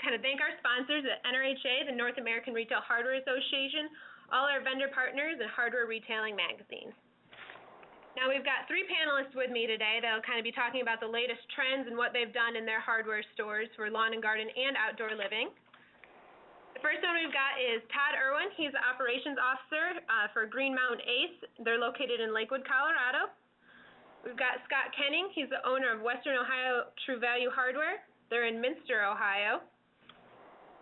kind of thank our sponsors at NRHA, the North American Retail Hardware Association, all our vendor partners, and Hardware Retailing Magazine. Now we've got 3 panelists with me today that'll kind of be talking about the latest trends and what they've done in their hardware stores for lawn and garden and outdoor living. The first one we've got is Todd Irwin. He's the Operations Officer for Green Mountain Ace. They're located in Lakewood, Colorado. We've got Scott Kenning. He's the owner of Western Ohio True Value Hardware. They're in Minster, Ohio.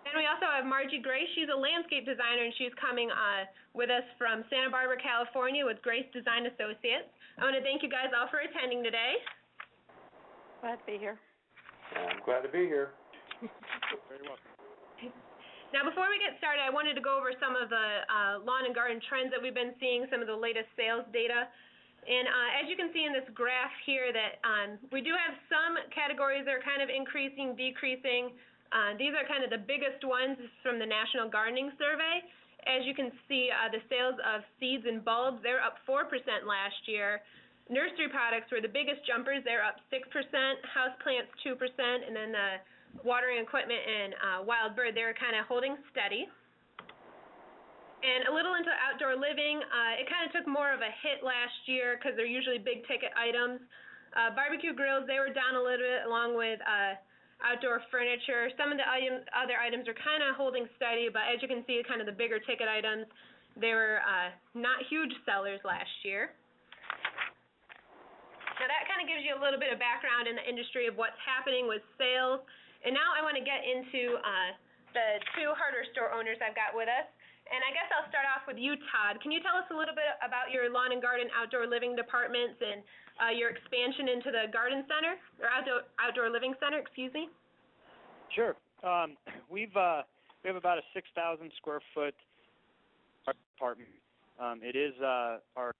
Then we also have Margie Grace. She's a landscape designer, and she's coming with us from Santa Barbara, California with Grace Design Associates. I want to thank you guys all for attending today. Glad to be here. I'm glad to be here. Very welcome. Now, before we get started, I wanted to go over some of the lawn and garden trends that we've been seeing, some of the latest sales data. And as you can see in this graph here, that we do have some categories that are kind of increasing, decreasing. These are kind of the biggest ones from the National Gardening Survey. As you can see, the sales of seeds and bulbs, they're up 4% last year. Nursery products were the biggest jumpers. They're up 6%. Houseplants, 2%. And then the watering equipment and wild bird, they were kind of holding steady. And a little into outdoor living, it kind of took more of a hit last year because they're usually big ticket items. Barbecue grills, they were down a little bit along with outdoor furniture. Some of the other items are kind of holding steady, but as you can see, kind of the bigger ticket items, they were not huge sellers last year. Now that kind of gives you a little bit of background in the industry of what's happening with sales. And now I want to get into the 2 hardware store owners I've got with us. And I guess I'll start off with you, Todd. Can you tell us a little bit about your lawn and garden outdoor living departments and your expansion into the garden center, or outdoor living center, excuse me? Sure. We have about a 6,000 square foot apartment. It is our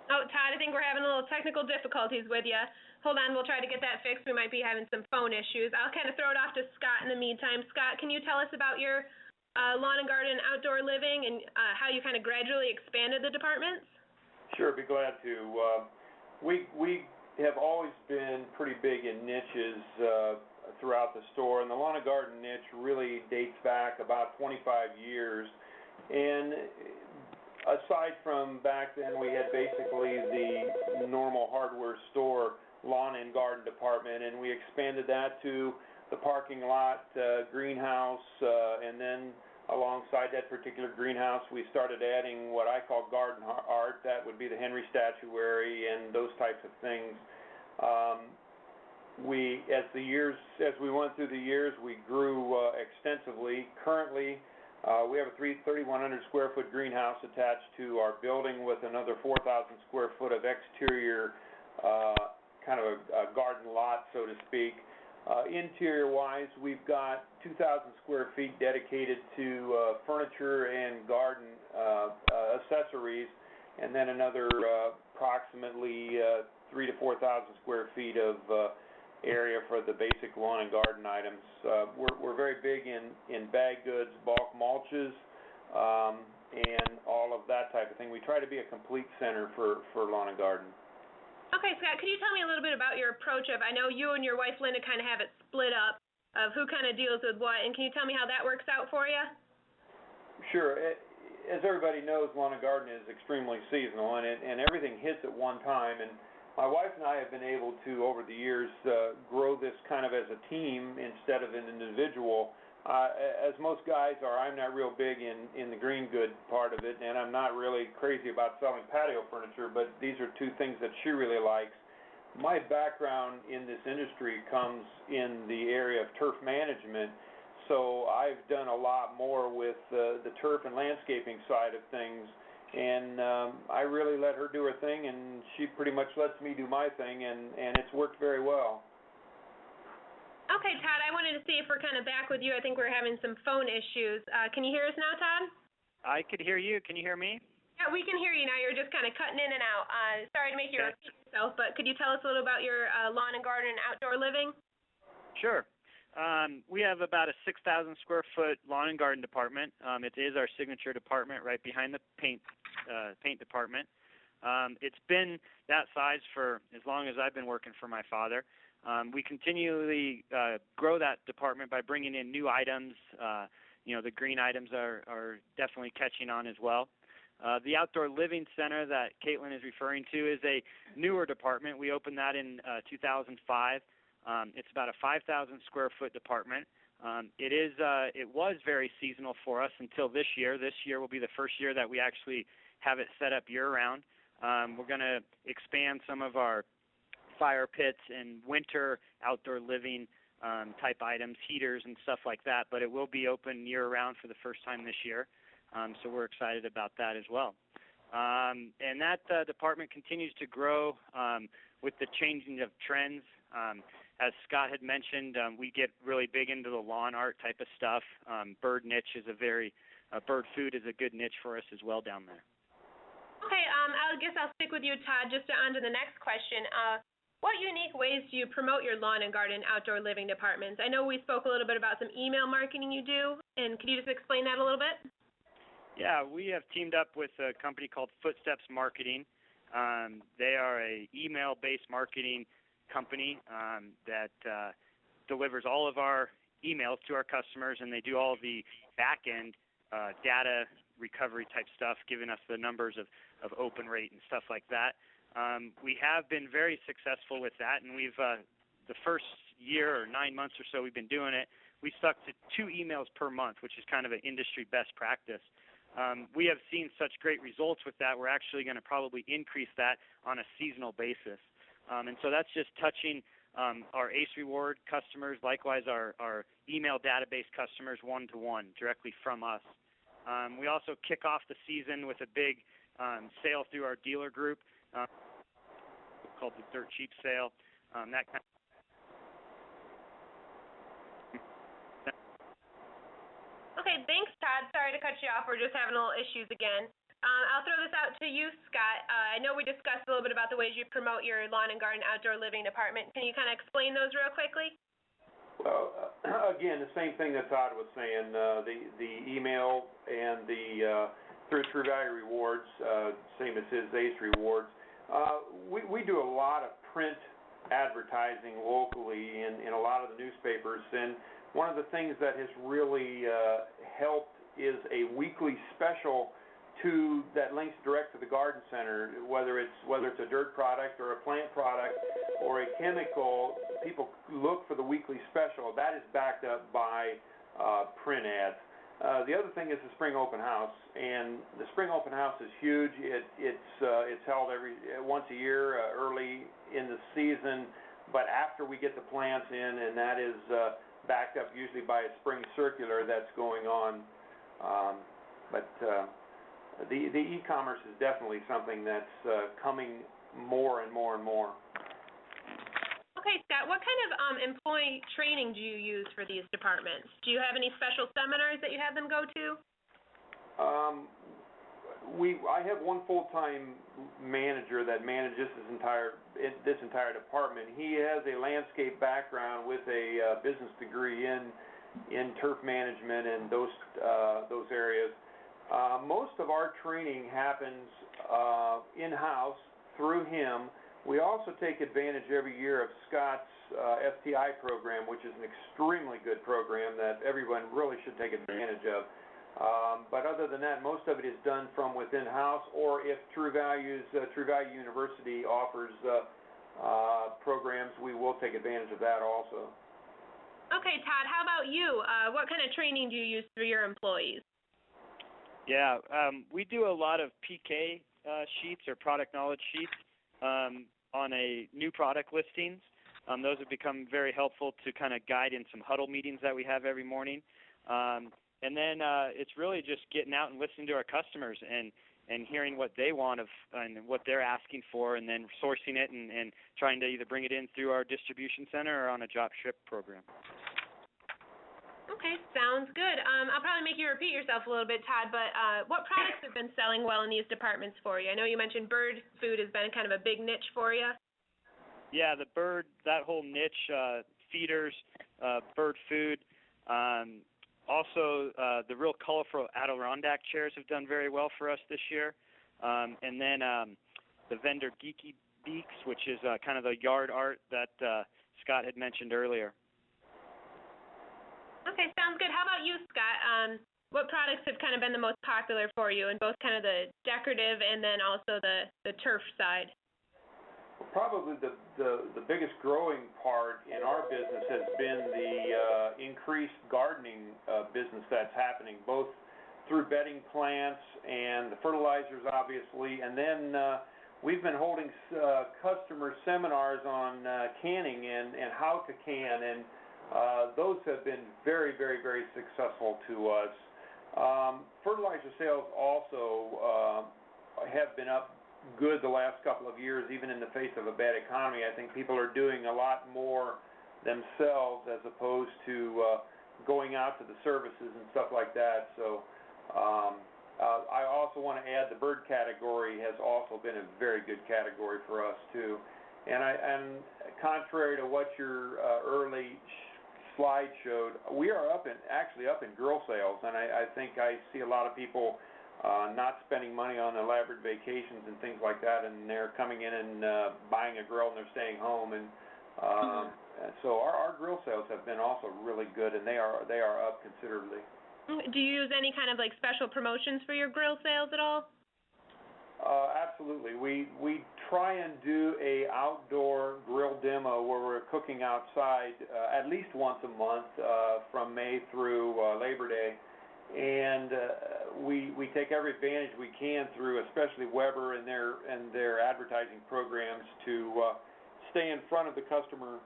Oh, Todd, I think we're having a little technical difficulties with you. Hold on, we'll try to get that fixed. We might be having some phone issues. I'll kind of throw it off to Scott in the meantime. Scott, can you tell us about your lawn and garden outdoor living and how you kind of gradually expanded the departments? Sure, be glad to. We have always been pretty big in niches throughout the store, and the lawn and garden niche really dates back about 25 years. And aside from back then, we had basically the normal hardware store lawn and garden department, and we expanded that to the parking lot, greenhouse, and then alongside that particular greenhouse, we started adding what I call garden art. That would be the Henry statuary and those types of things. As we went through the years, we grew extensively. Currently, we have a 3,100 square foot greenhouse attached to our building with another 4,000 square foot of exterior, kind of a garden lot, so to speak. Interior-wise, we've got 2,000 square feet dedicated to furniture and garden accessories, and then another approximately 3,000 to 4,000 square feet of area for the basic lawn and garden items. We're very big in bag goods, bulk mulches, and all of that type of thing. We try to be a complete center for lawn and garden. Okay, Scott, could you tell me a little bit about your approach of, I know you and your wife Linda kind of have it split up, of who kind of deals with what, and can you tell me how that works out for you? Sure. As everybody knows, lawn and garden is extremely seasonal, and everything hits at one time. And my wife and I have been able to, over the years, grow this kind of as a team instead of an individual. As most guys are, I'm not real big in the green good part of it, and I'm not really crazy about selling patio furniture, but these are 2 things that she really likes. My background in this industry comes in the area of turf management, so I've done a lot more with the turf and landscaping side of things, and I really let her do her thing, and she pretty much lets me do my thing, and it's worked very well. Okay, Todd, I wanted to see if we're kind of back with you. I think we're having some phone issues. Can you hear us now, Todd? I could hear you. Can you hear me? Yeah, we can hear you now. You're just kind of cutting in and out. Sorry to make you repeat yourself, but could you tell us a little about your lawn and garden and outdoor living? Sure. We have about a 6,000 square foot lawn and garden department. It is our signature department right behind the paint department. It's been that size for as long as I've been working for my father. We continually grow that department by bringing in new items. The green items are definitely catching on as well. The Outdoor Living Center that Caitlin is referring to is a newer department. We opened that in 2005. It's about a 5,000 square foot department. It was very seasonal for us until this year. This year will be the first year that we actually have it set up year-round. We're going to expand some of our fire pits and winter outdoor living type items, heaters and stuff like that, but it will be open year-round for the first time this year. So we're excited about that as well. And that department continues to grow with the changing of trends. As Scott had mentioned, we get really big into the lawn art type of stuff. Bird food is a good niche for us as well down there. Okay, I guess I'll stick with you, Todd, just on to the next question. What unique ways do you promote your lawn and garden outdoor living departments? I know we spoke a little bit about some email marketing you do, and could you just explain that a little bit? Yeah, we have teamed up with a company called Footsteps Marketing. They are a email-based marketing company that delivers all of our emails to our customers, and they do all of the back-end data recovery type stuff, giving us the numbers of open rate and stuff like that. We have been very successful with that, and we've the first year or 9 months or so we've been doing it, we stuck to 2 emails per month, which is kind of an industry best practice. We have seen such great results with that, we're actually going to probably increase that on a seasonal basis. And so that's just touching our ACE Reward customers, likewise our email database customers one-to-one directly from us. We also kick off the season with a big sale through our dealer group called the Dirt Cheap Sale. That kind of Okay, thanks, Todd. Sorry to cut you off. We're just having a little issues again. I'll throw this out to you, Scott. I know we discussed a little bit about the ways you promote your lawn and garden outdoor living department. Can you kind of explain those real quickly? Well, again, the same thing that Todd was saying, the email and the through True Value Rewards, same as his ACE Rewards. We do a lot of print advertising locally in a lot of the newspapers, and one of the things that has really helped is a weekly special that links direct to the garden center, whether it's a dirt product or a plant product or a chemical. People look for the weekly special. That is backed up by print ads. The other thing is the spring open house, and the spring open house is huge. It's held once a year early in the season, but after we get the plants in, and that is backed up usually by a spring circular that's going on. The e-commerce is definitely something that's coming more and more and more. Okay, Scott, what kind of employee training do you use for these departments? Do you have any special seminars that you have them go to? I have one full-time manager that manages this entire department. He has a landscape background with a business degree in turf management and those areas. Most of our training happens in-house through him. We also take advantage every year of Scott's STI program, which is an extremely good program that everyone really should take advantage of. But other than that, most of it is done from within house, or if True Value University offers programs, we will take advantage of that also. Okay, Todd, how about you? What kind of training do you use for your employees? Yeah, we do a lot of PK sheets or product knowledge sheets on a new product listings. Those have become very helpful to kind of guide in some huddle meetings that we have every morning. And then it's really just getting out and listening to our customers and hearing what they want and what they're asking for, and then sourcing it and trying to either bring it in through our distribution center or on a drop ship program. Okay, sounds good. I'll probably make you repeat yourself a little bit, Todd, but what products have been selling well in these departments for you? I know you mentioned bird food has been kind of a big niche for you. Yeah, that whole niche, feeders, bird food. Also, the real colorful Adirondack chairs have done very well for us this year. And then the vendor Geeky Beaks, which is kind of the yard art that Scott had mentioned earlier. Okay, sounds good. How about you, Scott? What products have kind of been the most popular for you in both kind of the decorative and then also the turf side? Probably the biggest growing part in our business has been the increased gardening business that's happening, both through bedding plants and the fertilizers, obviously, and then we've been holding customer seminars on canning and how to can, and those have been very, very, very successful to us. Fertilizer sales also have been up good the last couple of years, even in the face of a bad economy. I think people are doing a lot more themselves as opposed to going out to the services and stuff like that. So I also want to add the bird category has also been a very good category for us too. And contrary to what your early slide showed, we are actually up in grill sales, and I think I see a lot of people not spending money on elaborate vacations and things like that, and they're coming in and buying a grill and they're staying home, and so our grill sales have been also really good, and they are up considerably. Do you use any kind of like special promotions for your grill sales at all? Absolutely. We try and do a outdoor grill demo where we're cooking outside at least once a month from May through Labor Day. And we take every advantage we can through, especially Weber and their advertising programs, to stay in front of the customer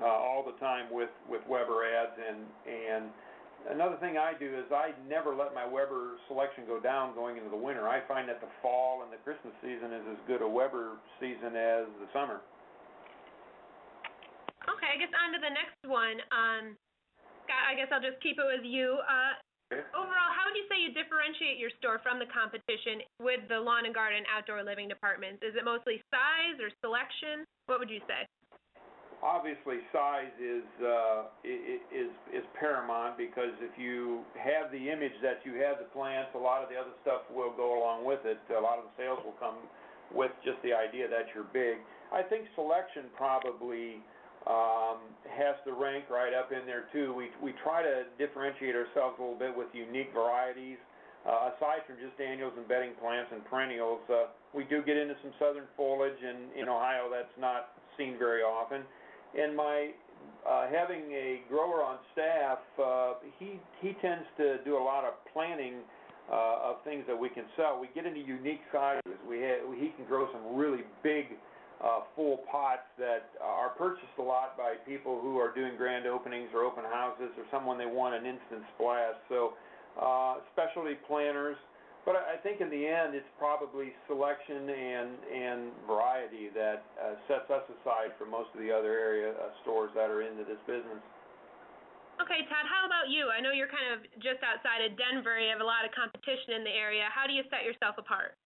all the time with Weber ads. And another thing I do is I never let my Weber selection go down going into the winter. I find that the fall and the Christmas season is as good a Weber season as the summer. Okay, I guess on to the next one. Scott, I guess I'll just keep it with you. Overall, how would you say you differentiate your store from the competition with the lawn and garden outdoor living departments? Is it mostly size or selection? What would you say? Obviously, size is paramount, because if you have the image that you have the plants, a lot of the other stuff will go along with it. A lot of the sales will come with just the idea that you're big. I think selection probably has to rank right up in there too. We try to differentiate ourselves a little bit with unique varieties. Aside from just annuals and bedding plants and perennials, we do get into some southern foliage, and in Ohio that's not seen very often. And my having a grower on staff, he tends to do a lot of planning of things that we can sell. We get into unique sizes. He can grow some really big full pots that are purchased a lot by people who are doing grand openings or open houses, or someone they want an instant splash. So specialty planters. But I think in the end it's probably selection and variety that sets us aside from most of the other area stores that are into this business. Okay, Todd, how about you? I know you're kind of just outside of Denver. You have a lot of competition in the area. How do you set yourself apart?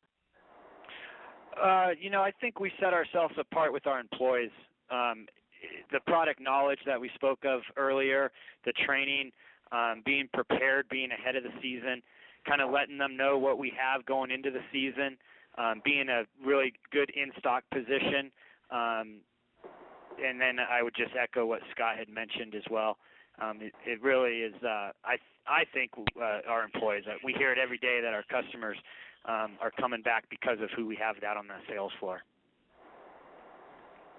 I think we set ourselves apart with our employees. The product knowledge that we spoke of earlier, the training, being prepared, being ahead of the season, kind of letting them know what we have going into the season, being a really good in-stock position. And then I would just echo what Scott had mentioned as well. It really is, I think our employees, we hear it every day that our customers are coming back because of who we have out on the sales floor.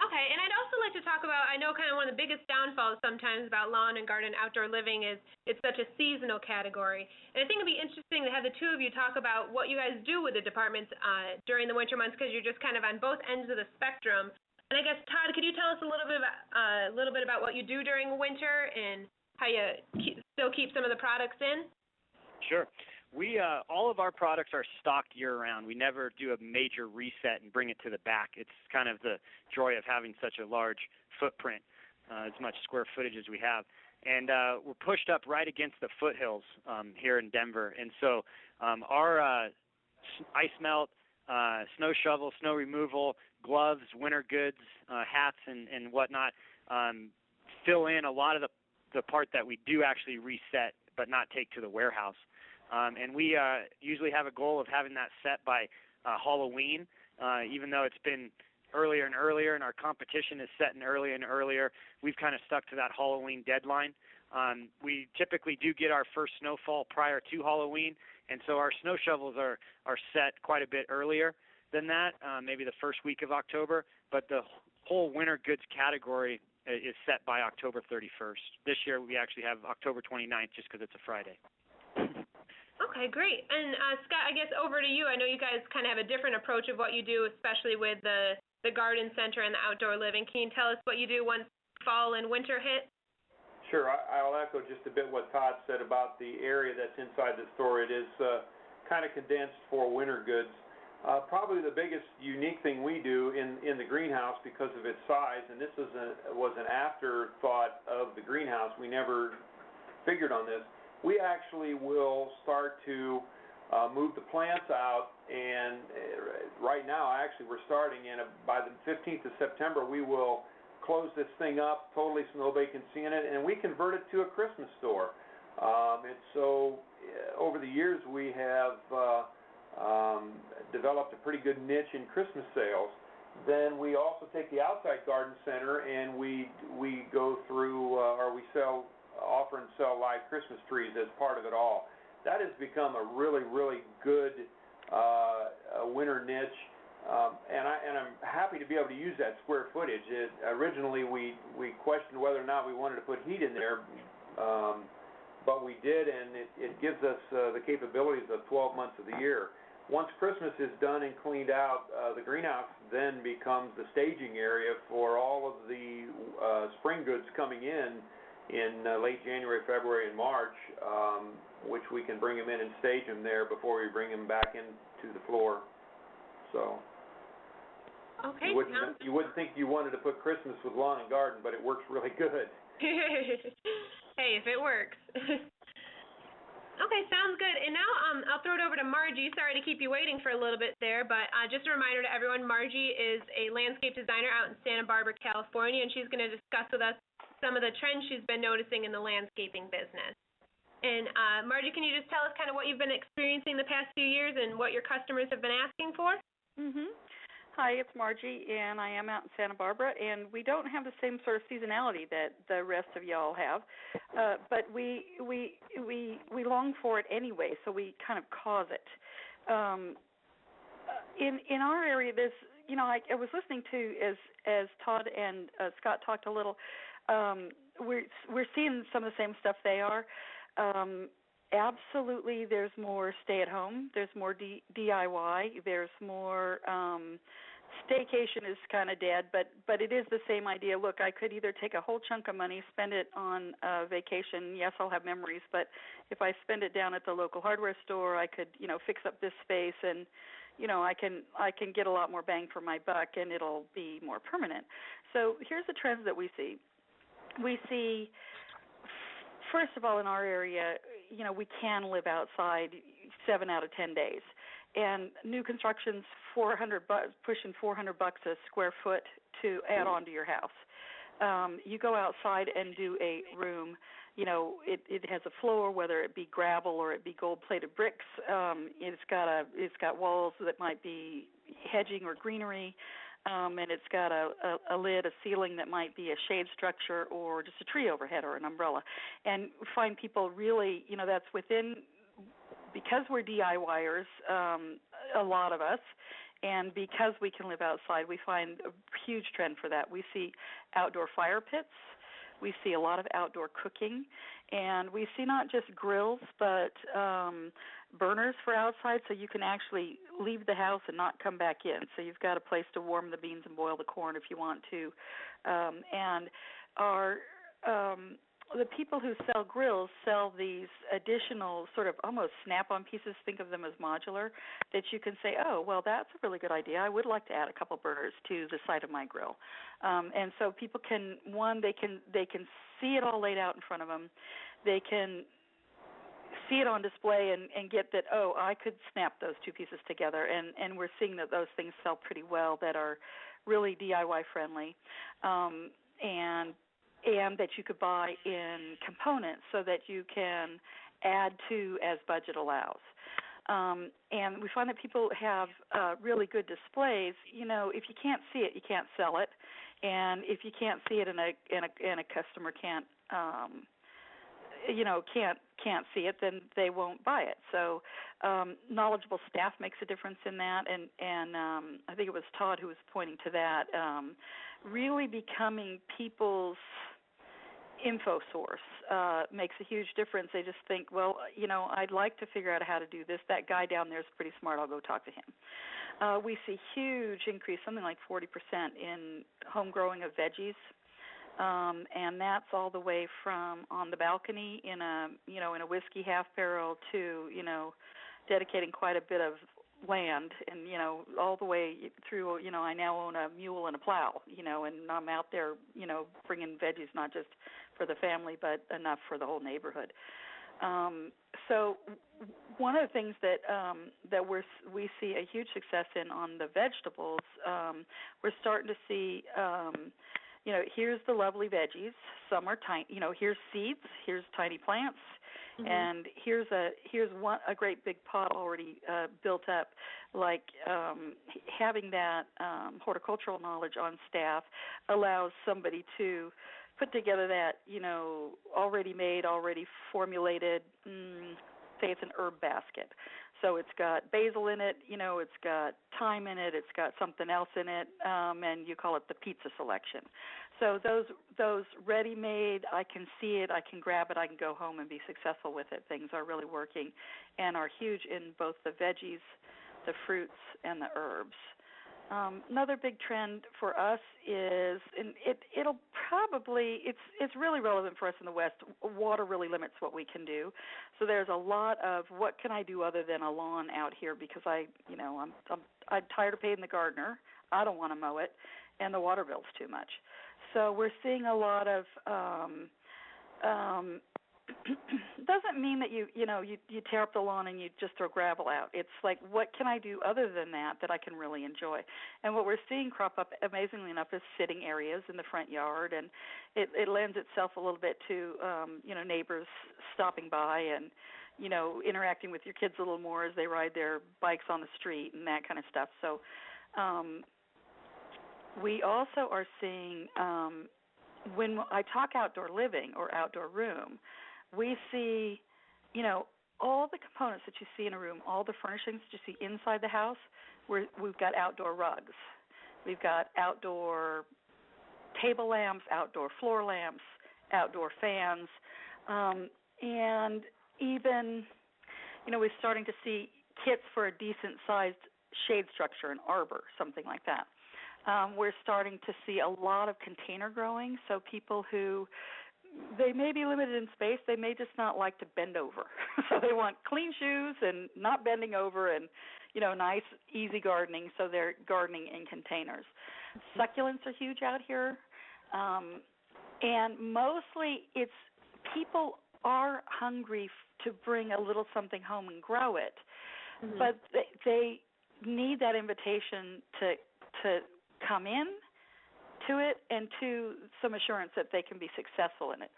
Okay, and I'd also like to talk about, I know kind of one of the biggest downfalls sometimes about lawn and garden outdoor living is it's such a seasonal category. And I think it'd be interesting to have the two of you talk about what you guys do with the departments during the winter months, because you're just kind of on both ends of the spectrum. And I guess, Todd, could you tell us a little bit about what you do during winter and how you still keep some of the products in? Sure. We all of our products are stocked year-round. We never do a major reset and bring it to the back. It's kind of the joy of having such a large footprint, as much square footage as we have. And we're pushed up right against the foothills here in Denver. And so our ice melt, snow shovel, snow removal, gloves, winter goods, hats, and whatnot fill in a lot of the part that we do actually reset but not take to the warehouse. And we usually have a goal of having that set by Halloween, even though it's been earlier and earlier, and our competition is setting earlier and earlier. We've kind of stuck to that Halloween deadline. We typically do get our first snowfall prior to Halloween, and so our snow shovels are set quite a bit earlier than that, maybe the first week of October, but the whole winter goods category is set by October 31st. This year we actually have October 29th just because it's a Friday. Okay, great. And Scott, I guess over to you. I know you guys kind of have a different approach of what you do, especially with the garden center and the outdoor living. Can you tell us what you do once fall and winter hit? Sure. I'll echo just a bit what Todd said about the area that's inside the store. It is kind of condensed for winter goods. Probably the biggest unique thing we do in the greenhouse because of its size, and this was an afterthought of the greenhouse. We never figured on this. We actually will start to move the plants out, and right now, actually, we're starting, and by the 15th of September, we will close this thing up totally so nobody can see in it, and we convert it to a Christmas store. And so, over the years, we have developed a pretty good niche in Christmas sales. Then we also take the outside garden center, and we go through, or we offer and sell live Christmas trees as part of it all. That has become a really, really good winter niche, and I'm happy to be able to use that square footage. Originally, we questioned whether or not we wanted to put heat in there, but we did, and it gives us the capabilities of 12 months of the year. Once Christmas is done and cleaned out, the greenhouse then becomes the staging area for all of the spring goods coming in late January, February, and March, which we can bring them in and stage them there before we bring them back into the floor. So okay, you wouldn't think you wanted to put Christmas with lawn and garden, but it works really good. Hey, if it works. Okay, sounds good. And now I'll throw it over to Margie. Sorry to keep you waiting for a little bit there, but just a reminder to everyone, Margie is a landscape designer out in Santa Barbara, California, and she's going to discuss with us some of the trends she's been noticing in the landscaping business. And Margie, can you just tell us kind of what you've been experiencing the past few years and what your customers have been asking for? Hi, it's Margie, and I am out in Santa Barbara, and we don't have the same sort of seasonality that the rest of y'all have, but we long for it anyway, so we kind of cause it. In our area, there's, I was listening to as Todd and Scott talked a little. We're seeing some of the same stuff they are. Absolutely, there's more stay-at-home. There's more DIY. There's more staycation is kind of dead, but it is the same idea. Look, I could either take a whole chunk of money, spend it on vacation. Yes, I'll have memories, but if I spend it down at the local hardware store, I could, fix up this space and, I can get a lot more bang for my buck, and it'll be more permanent. So here's the trends that we see. We see, first of all, in our area, we can live outside 7 out of 10 days. And new construction's $400, pushing $400 a square foot to add on to your house. You go outside and do a room, it has a floor, whether it be gravel or it be gold-plated bricks. It's got walls that might be hedging or greenery. And it's got a lid, a ceiling that might be a shade structure or just a tree overhead or an umbrella. And find people really, that's within, because we're DIYers, a lot of us, and because we can live outside, we find a huge trend for that. We see outdoor fire pits. We see a lot of outdoor cooking, and we see not just grills, but burners for outside, so you can actually leave the house and not come back in. So you've got a place to warm the beans and boil the corn if you want to. And the people who sell grills sell these additional sort of almost snap-on pieces, think of them as modular, that you can say, oh, well, that's a really good idea. I would like to add a couple burners to the side of my grill. And so people can, they can see it all laid out in front of them. They can see it on display and get that, oh, I could snap those two pieces together. And we're seeing that those things sell pretty well that are really DIY friendly. And that you could buy in components so that you can add to as budget allows. And we find that people have really good displays. If you can't see it, you can't sell it, and if you can't see it and a customer can't can't see it, then they won't buy it. So knowledgeable staff makes a difference in that, and I think it was Todd who was pointing to that. Really becoming people's info source makes a huge difference. They just think, well, I'd like to figure out how to do this. That guy down there is pretty smart. I'll go talk to him. We see huge increase, something like 40% in home growing of veggies. And that's all the way from on the balcony in a whiskey half barrel to, dedicating quite a bit of land and, all the way through, I now own a mule and a plow, and I'm out there, bringing veggies not just for the family but enough for the whole neighborhood. So one of the things that we see a huge success in on the vegetables, we're starting to see here's the lovely veggies. Some are tiny. Here's seeds. Here's tiny plants, and here's a great big pot already built up. Like having that horticultural knowledge on staff allows somebody to put together that already made, already formulated. Say it's an herb basket. So it's got basil in it, it's got thyme in it, it's got something else in it, and you call it the pizza selection. So those ready-made, I can see it, I can grab it, I can go home and be successful with it. Things are really working and are huge in both the veggies, the fruits, and the herbs. Another big trend for us is, and it'll probably, it's really relevant for us in the West. Water really limits what we can do. So there's a lot of what can I do other than a lawn out here because I'm tired of paying the gardener. I don't want to mow it, and the water bill's too much. So we're seeing a lot of doesn't mean that you tear up the lawn and you just throw gravel out. It's like, what can I do other than that I can really enjoy? And what we're seeing crop up, amazingly enough, is sitting areas in the front yard, and it lends itself a little bit to neighbors stopping by and interacting with your kids a little more as they ride their bikes on the street and that kind of stuff. So we also are seeing when I talk outdoor living or outdoor room, we see, all the components that you see in a room, all the furnishings that you see inside the house, we've got outdoor rugs. We've got outdoor table lamps, outdoor floor lamps, outdoor fans, and even, we're starting to see kits for a decent-sized shade structure, an arbor, something like that. We're starting to see a lot of container growing, so people who, they may be limited in space, they may just not like to bend over. So they want clean shoes and not bending over and, nice, easy gardening, so they're gardening in containers. Succulents are huge out here, and mostly it's people are hungry to bring a little something home and grow it, but they need that invitation to come in to it and to some assurance that they can be successful in it.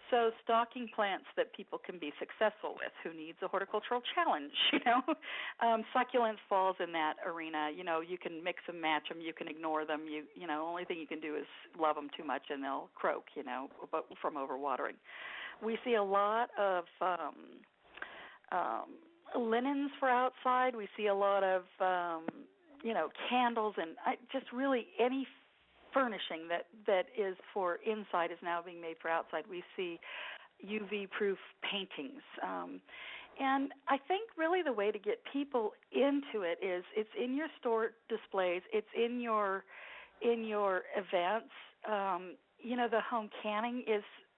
So stocking plants that people can be successful with. Who needs a horticultural challenge, Succulents falls in that arena. You can mix and match them. You can ignore them. Only thing you can do is love them too much and they'll croak, from overwatering. We see a lot of linens for outside. We see a lot of candles and just really any furnishing that is for inside is now being made for outside. We see UV-proof paintings. And I think really the way to get people into it is it's in your store displays, it's in your events. The home canning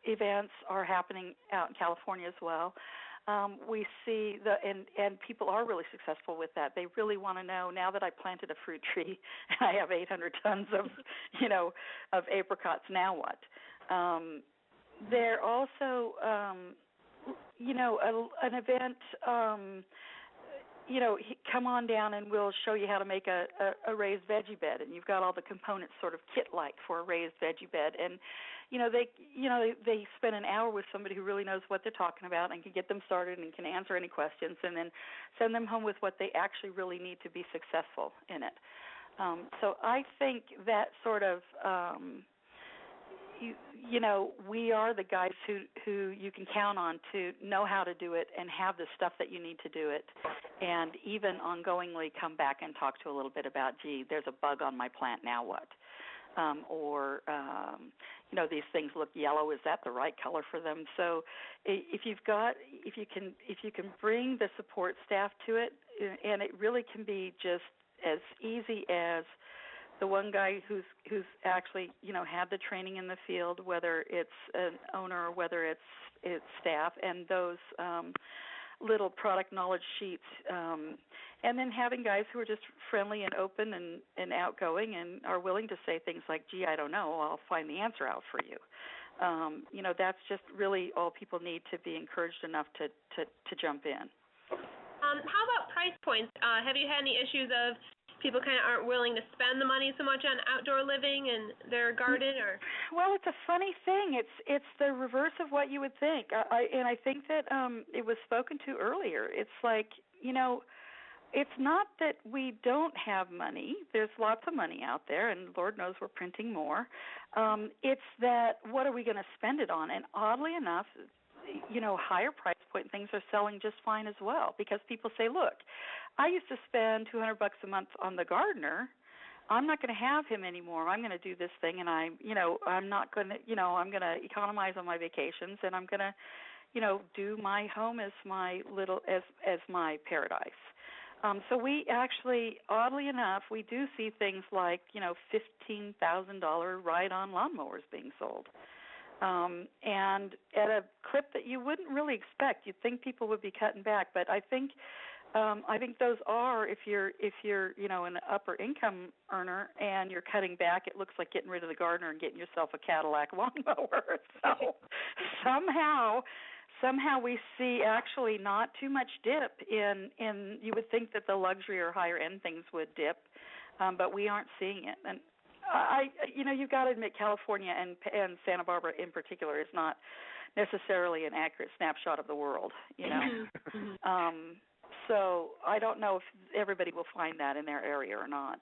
events are happening out in California as well. We see and people are really successful with that. They really want to know, now that I planted a fruit tree and I have 800 tons of, of apricots, now what? They're also, an event come on down and we'll show you how to make a raised veggie bed, and you've got all the components sort of kit-like for a raised veggie bed, and they spend an hour with somebody who really knows what they're talking about and can get them started and can answer any questions, and then send them home with what they actually really need to be successful in it. So I think that sort of we are the guys who you can count on to know how to do it and have the stuff that you need to do it, and even ongoingly come back and talk to a little bit about, gee, there's a bug on my plant, now what? These things look yellow, is that the right color for them? So if you can bring the support staff to it, and it really can be just as easy as the one guy who's actually had the training in the field, whether it's an owner or whether it's staff, and those little product knowledge sheets, and then having guys who are just friendly and open and outgoing and are willing to say things like, gee, I don't know, I'll find the answer out for you. That's just really all people need to be encouraged enough to jump in. How about price points? Have you had any issues of people kind of aren't willing to spend the money so much on outdoor living and their garden, or? Well, it's a funny thing. It's the reverse of what you would think. I think that it was spoken to earlier. It's like, it's not that we don't have money. There's lots of money out there, and Lord knows we're printing more. It's that, what are we going to spend it on? And oddly enough, higher price point things are selling just fine as well, because people say, look, I used to spend $200 a month on the gardener. I'm not going to have him anymore. I'm going to do this thing, and I'm not going to, I'm going to economize on my vacations, and I'm going to, do my home as my as my paradise. So we actually, oddly enough, we do see things like, $15,000 ride-on lawnmowers being sold. And at a clip that you wouldn't really expect. You'd think people would be cutting back, but I think those are, if you're an upper income earner and you're cutting back, it looks like getting rid of the gardener and getting yourself a Cadillac lawnmower. So somehow we see actually not too much dip in you would think that the luxury or higher end things would dip, but we aren't seeing it. And you've got to admit, California and Santa Barbara in particular is not necessarily an accurate snapshot of the world, So I don't know if everybody will find that in their area or not.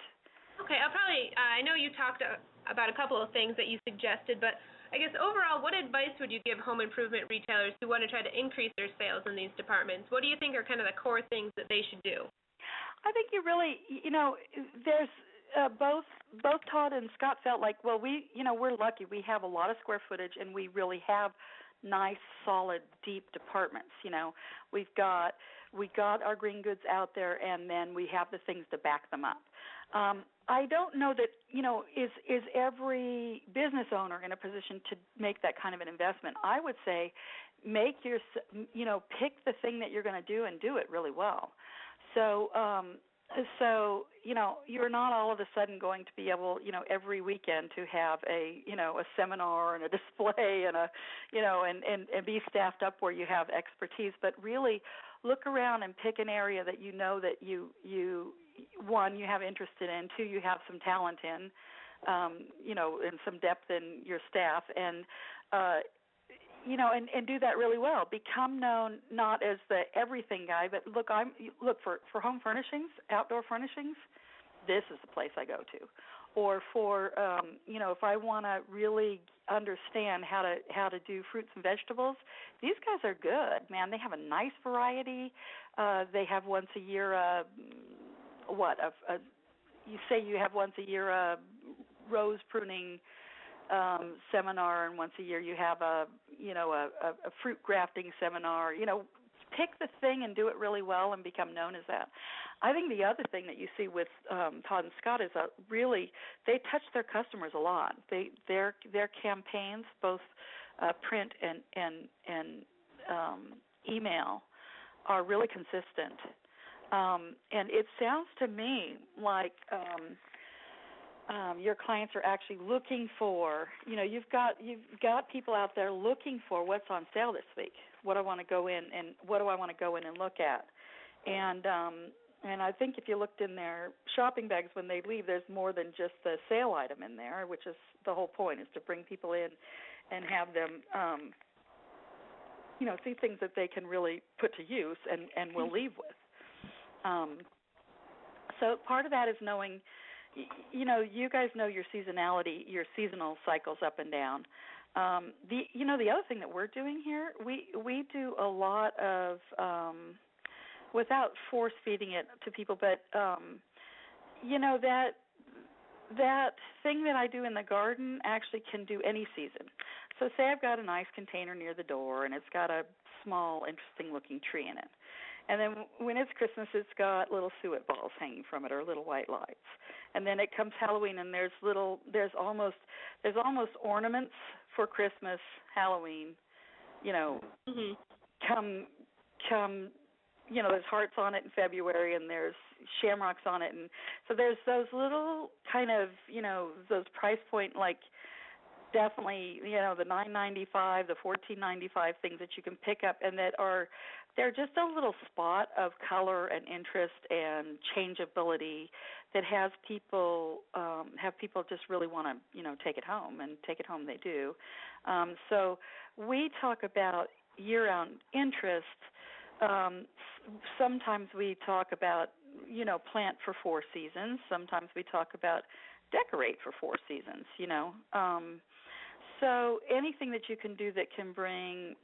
Okay, I know you talked about a couple of things that you suggested, but I guess overall, what advice would you give home improvement retailers who want to try to increase their sales in these departments? What do you think are kind of the core things that they should do? I think you really, there's both Todd and Scott felt like, well, we're lucky. We have a lot of square footage, and we really have nice, solid, deep departments. We got our green goods out there, and then we have the things to back them up. I don't know that, is every business owner in a position to make that kind of an investment. I would say pick the thing that you're going to do and do it really well. So you're not all of a sudden going to be able, every weekend to have a seminar and a display and and be staffed up where you have expertise, but really look around and pick an area that that you one, you have interest in, two, you have some talent in, and some depth in your staff, and and do that really well. Become known not as the everything guy, but look for home furnishings, outdoor furnishings. This is the place I go to. Or for if I want to really understand how to do fruits and vegetables, these guys are good, man. They have a nice variety. They have once a year you say you have once a year a rose pruning seminar, and once a year you have a fruit grafting seminar. Pick the thing and do it really well and become known as that. I think the other thing that you see with Todd and Scott is they touch their customers a lot. Their campaigns, both print and email, are really consistent. And it sounds to me like your clients are actually looking for, you've got people out there looking for what's on sale this week. What do I want to go in and look at? And I think if you looked in their shopping bags when they leave, there's more than just the sale item in there, which is the whole point, is to bring people in and have them, see things that they can really put to use and will leave with. So part of that is knowing, you guys know your seasonality, your seasonal cycles up and down. The other thing that we're doing here, we do a lot of, without force feeding it to people, but that thing that I do in the garden actually can do any season. So say I've got a nice container near the door and it's got a small, interesting-looking tree in it. And then when it's Christmas, it's got little suet balls hanging from it or little white lights. And then it comes Halloween, and there's almost ornaments for Christmas, Halloween. Come. There's hearts on it in February, and there's shamrocks on it, and so there's those little kind of those price point, like definitely the $9.95, the $14.95 things that you can pick up, and they're just a little spot of color and interest and changeability that has people just really want to take it home, and take it home they do. So we talk about year-round interest. Sometimes we talk about plant for 4 seasons. Sometimes we talk about decorate for 4 seasons. So anything that you can do that can bring,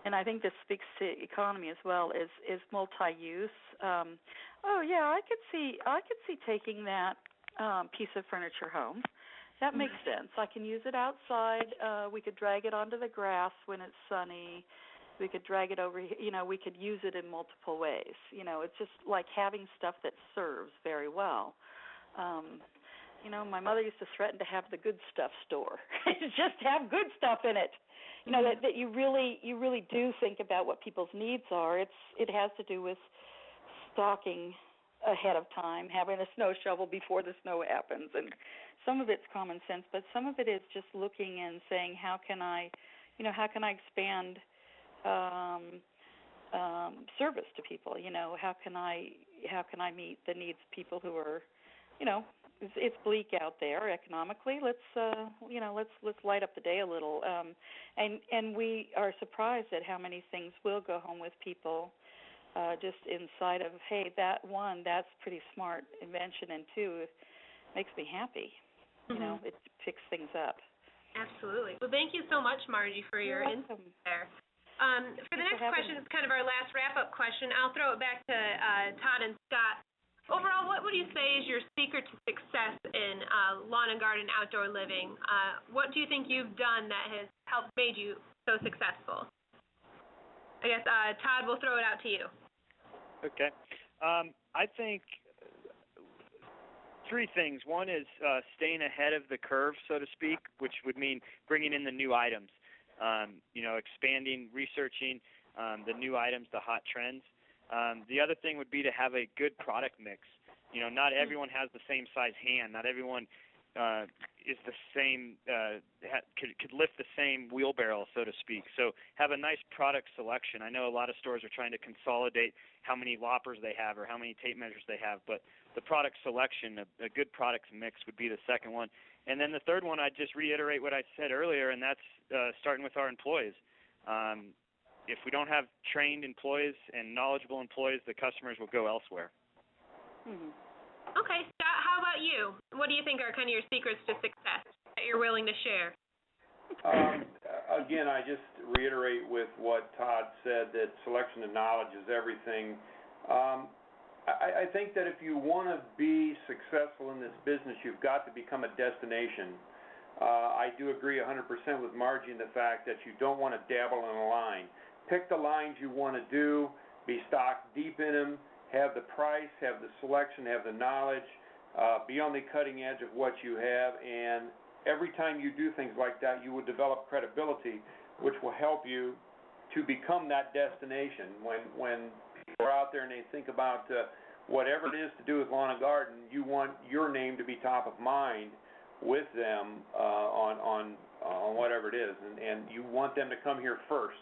and I think this speaks to economy as well, is multi-use. I could see taking that piece of furniture home. That makes sense. I can use it outside. We could drag it onto the grass when it's sunny. We could drag it over. We could use it in multiple ways. It's just like having stuff that serves very well. My mother used to threaten to have the good stuff store. Just have good stuff in it. That you really do think about what people's needs are. It has to do with stocking ahead of time, having a snow shovel before the snow happens, and some of it's common sense, but some of it is just looking and saying, how can I expand service to people? How can I meet the needs of people who are, it's bleak out there economically. Let's light up the day a little. And we are surprised at how many things will go home with people, just inside of, hey, that's pretty smart invention, and 2, it makes me happy. It picks things up. Absolutely. Well, thank you so much, Margie, for your insight there. For the next question, it's kind of our last wrap-up question. I'll throw it back to Todd and Scott. Overall, what would you say is your secret to success in lawn and garden outdoor living? What do you think you've done that has helped made you so successful? I guess, Todd, we'll throw it out to you. Okay. I think 3 things. One is staying ahead of the curve, so to speak, which would mean bringing in the new items, expanding, researching the new items, the hot trends. The other thing would be to have a good product mix. Not everyone has the same size hand. Not everyone is the same, could lift the same wheelbarrow, so to speak. So have a nice product selection. I know a lot of stores are trying to consolidate how many loppers they have or how many tape measures they have, but the product selection, a good product mix would be the second one. And then the third one, I'd just reiterate what I said earlier, and that's starting with our employees. If we don't have trained employees and knowledgeable employees, the customers will go elsewhere. Mm-hmm. Okay, Scott, how about you? What do you think are kind of your secrets to success that you're willing to share? Again, I just reiterate with what Todd said, that selection of knowledge is everything. I think that if you want to be successful in this business, you've got to become a destination. I do agree 100% with Margie in the fact that you don't want to dabble in a line. Pick the lines you want to do, be stocked deep in them, have the price, have the selection, have the knowledge, be on the cutting edge of what you have, and every time you do things like that, you will develop credibility, which will help you to become that destination. When people are out there and they think about whatever it is to do with lawn and garden, you want your name to be top of mind with them on whatever it is, and you want them to come here first.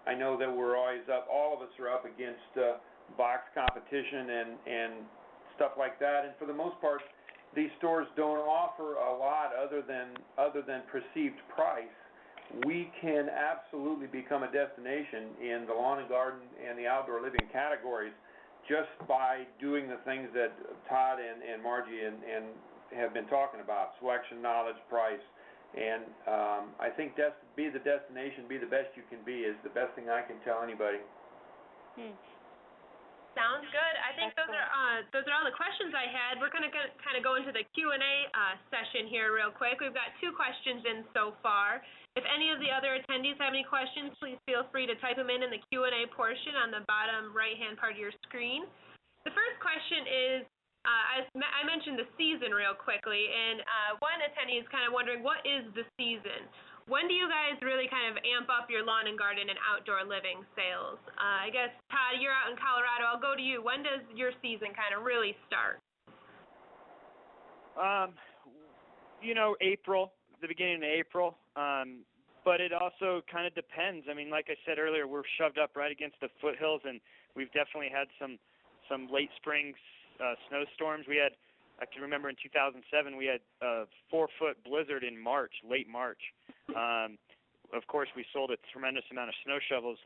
I know that we're always up. All of us are up against box competition and stuff like that. And for the most part, these stores don't offer a lot other than perceived price. We can absolutely become a destination in the lawn and garden and the outdoor living categories just by doing the things that Todd and Margie and have been talking about: selection, knowledge, price. And I think be the destination, be the best you can be is the best thing I can tell anybody. Sounds good. I think those are all the questions I had. We're going to kind of go into the Q&A session here real quick. We've got 2 questions in so far. If any of the other attendees have any questions, please feel free to type them in the Q&A portion on the bottom right-hand part of your screen. The first question is, I mentioned the season real quickly, and one attendee is kind of wondering, what is the season? When do you guys really kind of amp up your lawn and garden and outdoor living sales? I guess, Todd, you're out in Colorado. I'll go to you. When does your season kind of really start? April, the beginning of April. But it also kind of depends. I mean, like I said earlier, we're shoved up right against the foothills, and we've definitely had some late spring snowstorms. I can remember in 2007 we had a 4-foot blizzard in March, late March. Of course, we sold a tremendous amount of snow shovels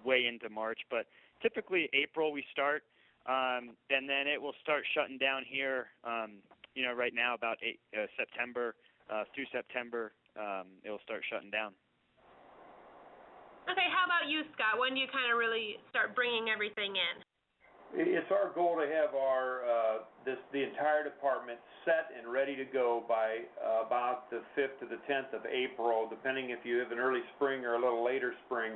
way into March, but typically April we start, and then it will start shutting down here. Right now about September through September, it will start shutting down. Okay, how about you, Scott? When do you kind of really start bringing everything in? It's our goal to have the entire department set and ready to go by about the 5th to the 10th of April, depending if you have an early spring or a little later spring.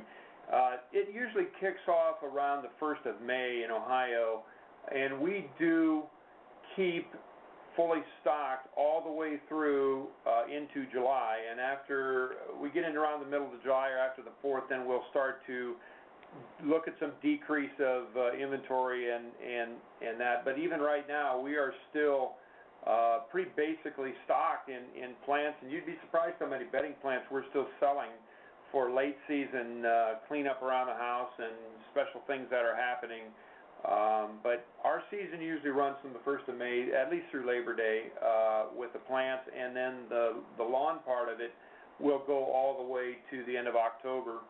It usually kicks off around the 1st of May in Ohio, and we do keep fully stocked all the way through into July. And after we get into around the middle of July or after the 4th, then we'll start to look at some decrease of inventory and that. But even right now, we are still pretty basically stocked in plants, and you'd be surprised how many bedding plants we're still selling for late season cleanup around the house and special things that are happening. But our season usually runs from the 1st of May, at least through Labor Day, with the plants, and then the lawn part of it will go all the way to the end of October.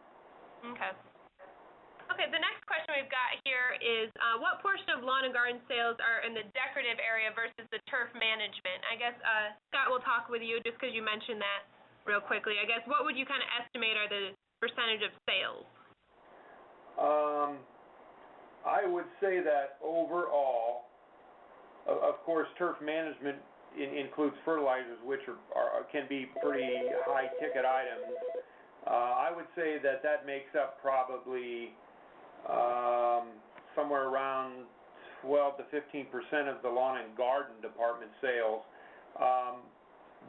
Okay, the next question we've got here is, what portion of lawn and garden sales are in the decorative area versus the turf management? I guess, Scott, we'll talk with you just because you mentioned that real quickly. I guess, what would you kind of estimate are the percentage of sales? I would say that overall, of course, turf management includes fertilizers, which can be pretty high-ticket items. I would say that makes up probably somewhere around 12 to 15% of the lawn and garden department sales.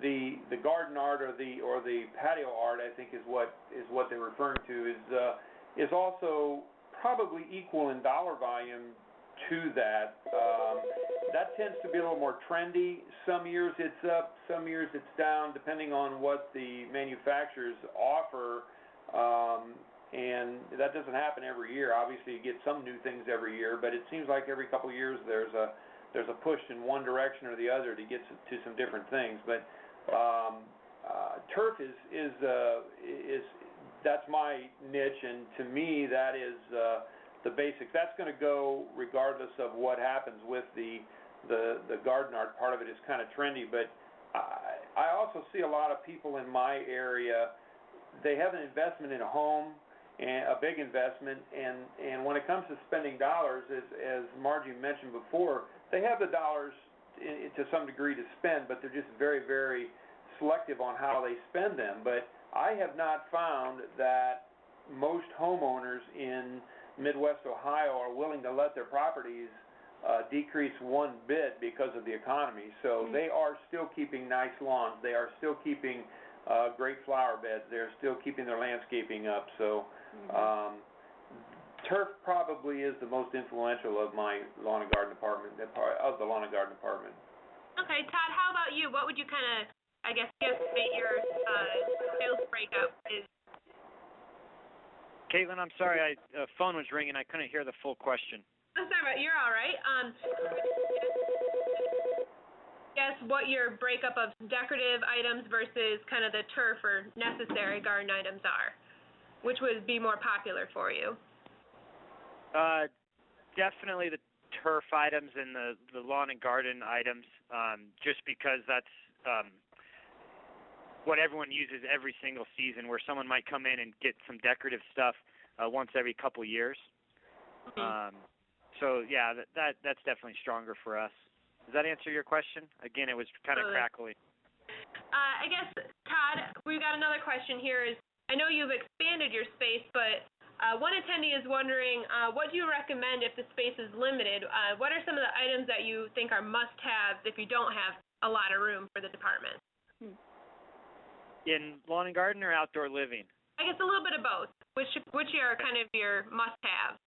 The garden art or the patio art, I think, is what they're referring to, is also probably equal in dollar volume to that. That tends to be a little more trendy. Some years it's up, some years it's down, depending on what the manufacturers offer. And that doesn't happen every year. Obviously, you get some new things every year, but it seems like every couple of years there's a push in one direction or the other to get to some different things. But turf is that's my niche, and to me that is the basics. That's going to go regardless of what happens with the garden art part of it is kind of trendy. But I also see a lot of people in my area. They have an investment in a home, and a big investment, and when it comes to spending dollars, as Margie mentioned before, they have the dollars to some degree to spend, but they're just very, very selective on how they spend them. But I have not found that most homeowners in Midwest Ohio are willing to let their properties decrease one bit because of the economy. So they are still keeping nice lawns. They are still keeping great flower beds. They're still keeping their landscaping up. So turf probably is the most influential of my lawn and garden department, of the lawn and garden department. Okay, Todd, how about you? What would you kind of, I guess, guesstimate your sales breakup is? Caitlin, I'm sorry, phone was ringing. I couldn't hear the full question. I'm sorry, but you're all right. Guess what your breakup of decorative items versus kind of the turf or necessary garden items are. Which would be more popular for you? Definitely the turf items and the lawn and garden items, just because that's what everyone uses every single season, where someone might come in and get some decorative stuff once every couple years. Mm-hmm. So yeah, that's definitely stronger for us. Does that answer your question? Again, it was kind of crackly. I guess, Todd, we've got another question here. I know you've expanded your space, but one attendee is wondering, what do you recommend if the space is limited? What are some of the items that you think are must-haves if you don't have a lot of room for the department? In lawn and garden or outdoor living? I guess a little bit of both. Which are kind of your must-haves?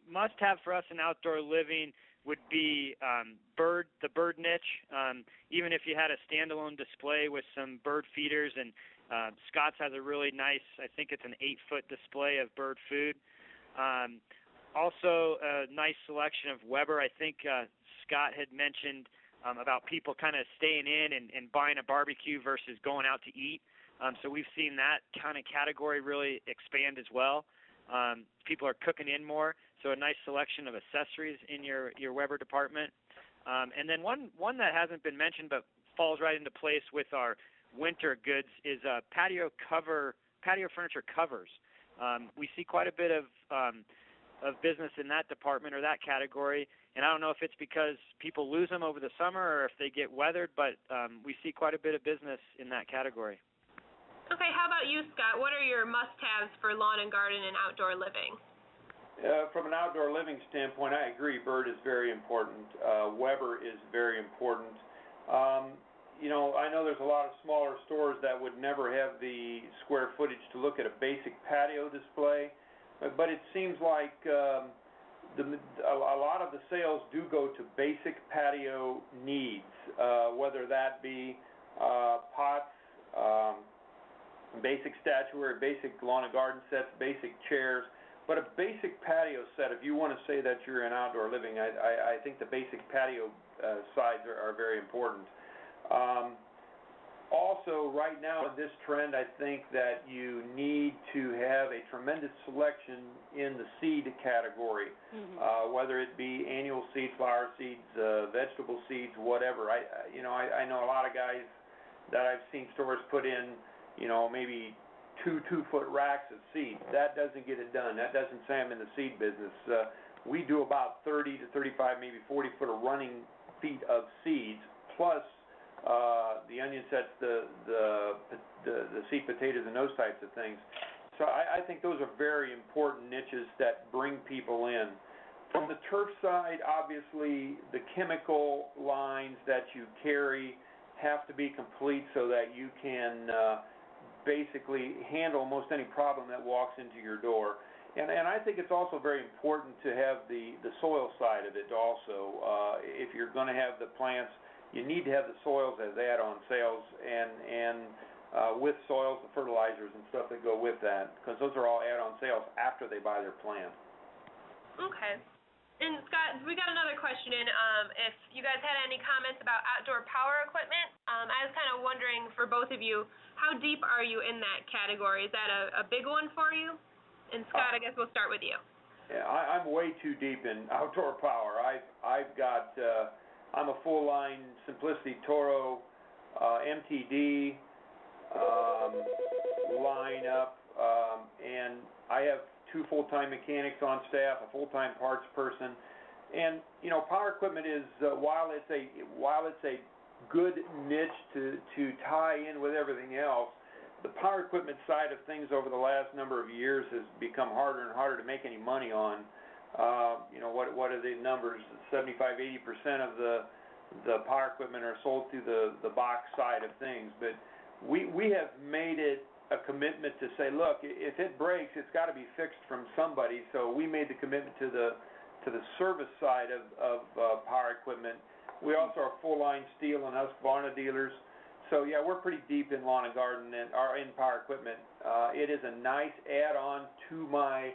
Must-have for us in outdoor living would be the bird niche. Even if you had a standalone display with some bird feeders, and Scott's has a really nice, I think it's an 8-foot display of bird food. Also a nice selection of Weber. I think Scott had mentioned about people kind of staying in and buying a barbecue versus going out to eat. So we've seen that kind of category really expand as well. People are cooking in more, so a nice selection of accessories in your Weber department. And then one that hasn't been mentioned but falls right into place with our winter goods is patio furniture covers. We see quite a bit of business in that department or that category, and I don't know if it's because people lose them over the summer or if they get weathered, but we see quite a bit of business in that category. Okay, how about you, Scott? What are your must-haves for lawn and garden and outdoor living? From an outdoor living standpoint, I agree. Bird is very important. Weber is very important. I know there's a lot of smaller stores that would never have the square footage to look at a basic patio display, but it seems like a lot of the sales do go to basic patio needs, whether that be pots, basic statuary, basic lawn and garden sets, basic chairs. But a basic patio set, if you want to say that you're in outdoor living, I think the basic patio sides are very important. Also, right now in this trend, I think that you need to have a tremendous selection in the seed category, whether it be annual seeds, flower seeds, vegetable seeds, whatever. I know a lot of guys that I've seen stores put in, maybe 2-foot racks of seeds. That doesn't get it done. That doesn't say I'm in the seed business. We do about 30 to 35, maybe 40 foot of running feet of seeds, plus the onion sets, the seed potatoes, and those types of things. So I think those are very important niches that bring people in. From the turf side, obviously, the chemical lines that you carry have to be complete so that you can basically handle almost any problem that walks into your door. And I think it's also very important to have the soil side of it also. If you're going to have the plants, you need to have the soils as add-on sales, and with soils, the fertilizers and stuff that go with that, because those are all add-on sales after they buy their plant. Okay. And Scott, we got another question in. If you guys had any comments about outdoor power equipment, I was kind of wondering for both of you, how deep are you in that category? Is that a big one for you? And Scott, I guess we'll start with you. Yeah, I'm way too deep in outdoor power. I've got I'm a full line Simplicity Toro MTD lineup, and I have 2 full-time mechanics on staff, a full-time parts person, and power equipment is while it's a good niche to tie in with everything else, the power equipment side of things over the last number of years has become harder and harder to make any money on. What are the numbers? 75-80% of the power equipment are sold through the box side of things, but we have made it a commitment to say, look, if it breaks, it's got to be fixed from somebody. So we made the commitment to the service side of power equipment. We also are full line Steel and Husqvarna dealers, So yeah, we're pretty deep in lawn and garden and or in power equipment. It is a nice add-on to my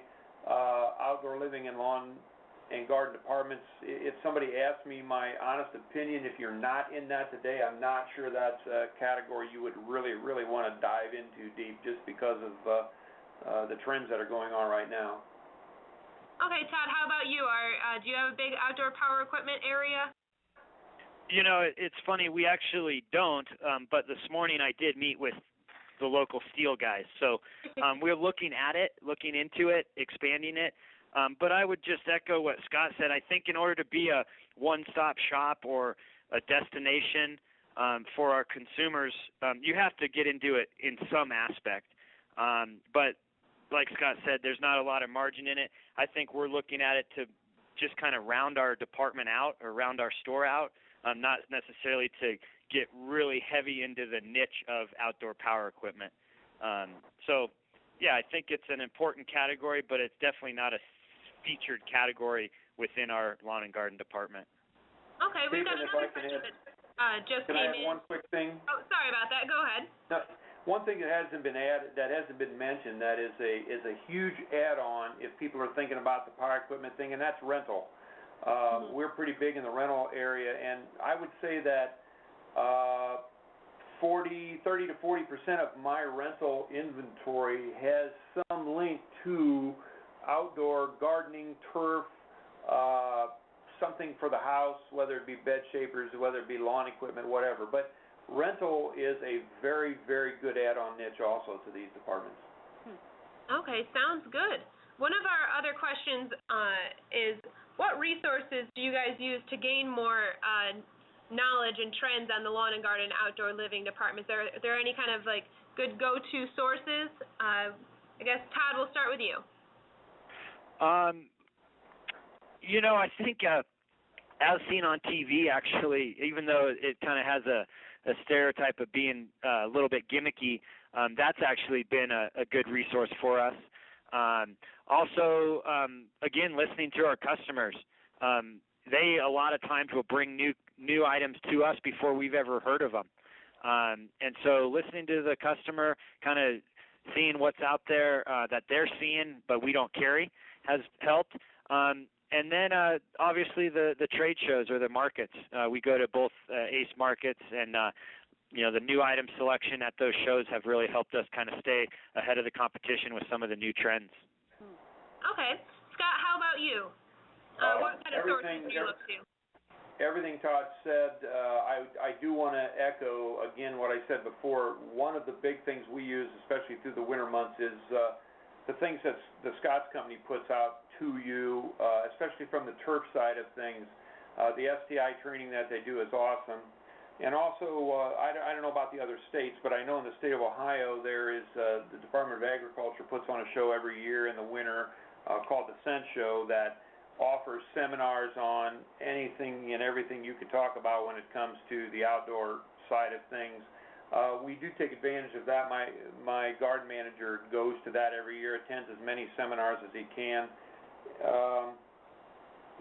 outdoor living and lawn and garden departments. If somebody asks me my honest opinion, if you're not in that today, I'm not sure that's a category you would really want to dive into deep, just because of the trends that are going on right now. Okay, Todd, how about you? Do you have a big outdoor power equipment area? You know, it's funny, we actually don't, but this morning I did meet with the local steel guys. So we're looking at it, looking into it, expanding it. But I would just echo what Scott said. I think in order to be a one-stop shop or a destination for our consumers, you have to get into it in some aspect. But like Scott said, there's not a lot of margin in it. I think we're looking at it to just kind of round our department out or round our store out, not necessarily to get really heavy into the niche of outdoor power equipment. So, yeah, I think it's an important category, but it's definitely not a featured category within our lawn and garden department. Okay, we've got another question that just came in. Can I add one quick thing? Oh, sorry about that. Go ahead. No, one thing that hasn't been mentioned, that is a huge add-on if people are thinking about the power equipment thing, and that's rental. We're pretty big in the rental area, and I would say that 30 to 40% of my rental inventory has some link to outdoor gardening, turf, something for the house, whether it be bed shapers, whether it be lawn equipment, whatever. But rental is a very, very good add-on niche also to these departments. Okay, sounds good. One of our other questions is, what resources do you guys use to gain more knowledge and trends on the lawn and garden outdoor living departments? Are there any kind of like good go-to sources? I guess, Todd, we'll start with you. You know, I think as seen on TV, actually, even though it kind of has a stereotype of being a little bit gimmicky, that's actually been a good resource for us. Also, again, listening to our customers. They a lot of times will bring new items to us before we've ever heard of them. And so listening to the customer, kind of seeing what's out there that they're seeing but we don't carry, has helped. And then obviously the trade shows or the markets. We go to both ACE markets, and you know, the new item selection at those shows have really helped us kind of stay ahead of the competition with some of the new trends. Okay. Scott, how about you? What kind of sources do you look to? Everything Todd said, I do want to echo again what I said before. One of the big things we use, especially through the winter months, is the things that the Scott's Company puts out to you, especially from the turf side of things. The STI training that they do is awesome. And also, I don't know about the other states, but I know in the state of Ohio there is the Department of Agriculture puts on a show every year in the winter called the Scent Show that offers seminars on anything and everything you could talk about when it comes to the outdoor side of things. We do take advantage of that. My garden manager goes to that every year, attends as many seminars as he can.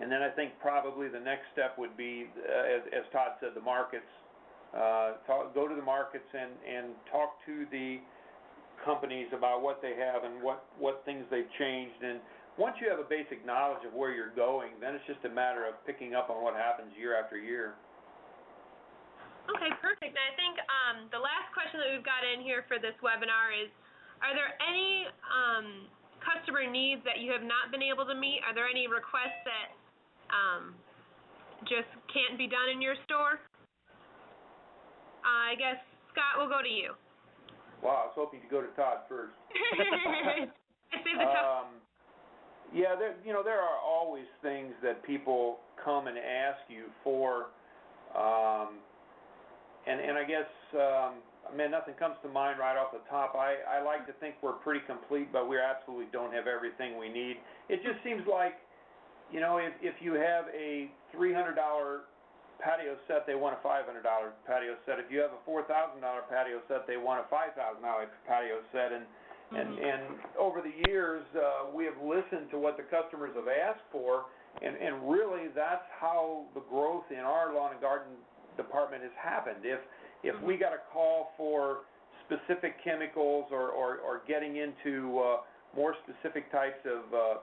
And then I think probably the next step would be, as Todd said, the markets. Go to the markets and talk to the companies about what they have and what things they've changed. And once you have a basic knowledge of where you're going, then it's just a matter of picking up on what happens year after year. Okay, perfect. And I think the last question that we've got in here for this webinar is, are there any customer needs that you have not been able to meet? Are there any requests that just can't be done in your store? I guess, Scott, we'll go to you. Wow, I was hoping to go to Todd first. Yeah, there are always things that people come and ask you for, and I guess, nothing comes to mind right off the top. I like to think we're pretty complete, but we absolutely don't have everything we need. It just seems like, if you have a $300 patio set, they want a $500 patio set. If you have a $4,000 patio set, they want a $5,000 patio set. And over the years, we have listened to what the customers have asked for, and really that's how the growth in our lawn and garden department has happened. if we got a call for specific chemicals or getting into more specific types of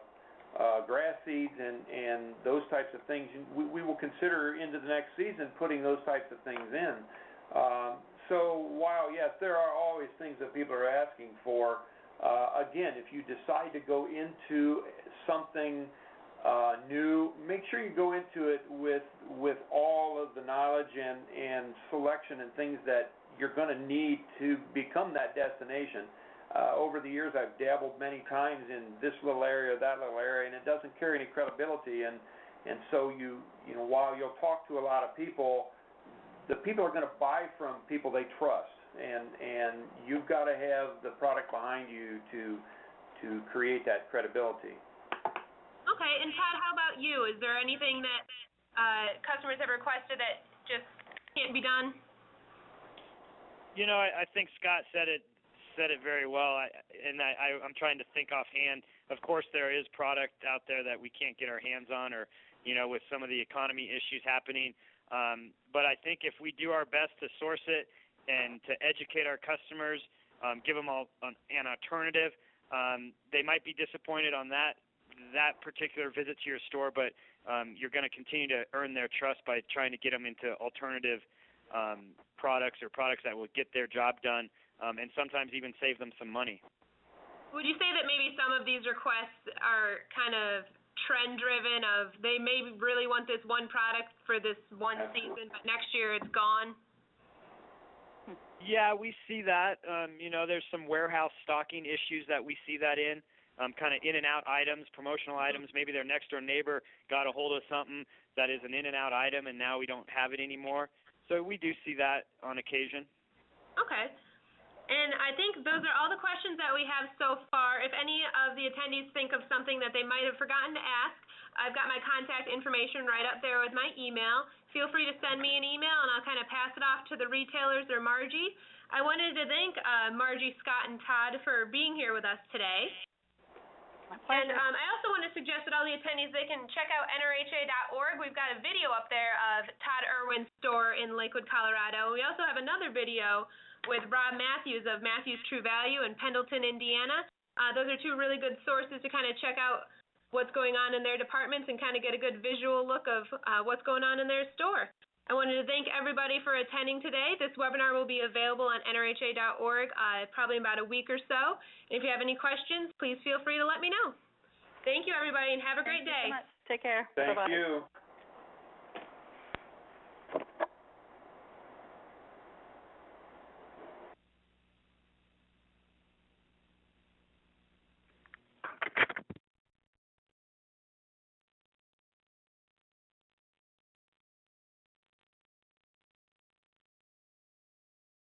grass seeds and those types of things, we will consider into the next season putting those types of things in. So while, yes, there are always things that people are asking for, again, if you decide to go into something new, make sure you go into it with all of the knowledge and selection and things that you're going to need to become that destination. Over the years, I've dabbled many times in this little area, that little area, and it doesn't carry any credibility. And so you know, while you'll talk to a lot of people, the people are going to buy from people they trust, and you've got to have the product behind you to create that credibility. Okay, and Todd, how about you? Is there anything that customers have requested that just can't be done? You know, I think Scott said it very well, I'm trying to think offhand. Of course, there is product out there that we can't get our hands on, or, you know, with some of the economy issues happening. But I think if we do our best to source it and to educate our customers, give them an alternative, they might be disappointed on that particular visit to your store, but you're going to continue to earn their trust by trying to get them into alternative products or products that will get their job done, and sometimes even save them some money. Would you say that maybe some of these requests are kind of trend-driven, of they may really want this one product for this one season, but next year it's gone? Yeah, we see that. You know, there's some warehouse stocking issues that we see that in, kind of in-and-out items, promotional items. Maybe their next-door neighbor got a hold of something that is an in-and-out item, and now we don't have it anymore. So we do see that on occasion. Okay. And I think those are all the questions that we have so far. If any of the attendees think of something that they might have forgotten to ask, I've got my contact information right up there with my email. Feel free to send me an email, and I'll kind of pass it off to the retailers or Margie. I wanted to thank Margie, Scott, and Todd for being here with us today. My pleasure. And I also want to suggest that all the attendees, they can check out NRHA.org. We've got a video up there of Todd Irwin's store in Lakewood, Colorado. We also have another video with Rob Matthews of Matthews True Value in Pendleton, Indiana. Those are two really good sources to kind of check out what's going on in their departments and kind of get a good visual look of what's going on in their store. I wanted to thank everybody for attending today. This webinar will be available on NRHA.org probably in about a week or so. If you have any questions, please feel free to let me know. Thank you, everybody, and have a great day. Thank you so much. Take care. Thank Bye-bye. you.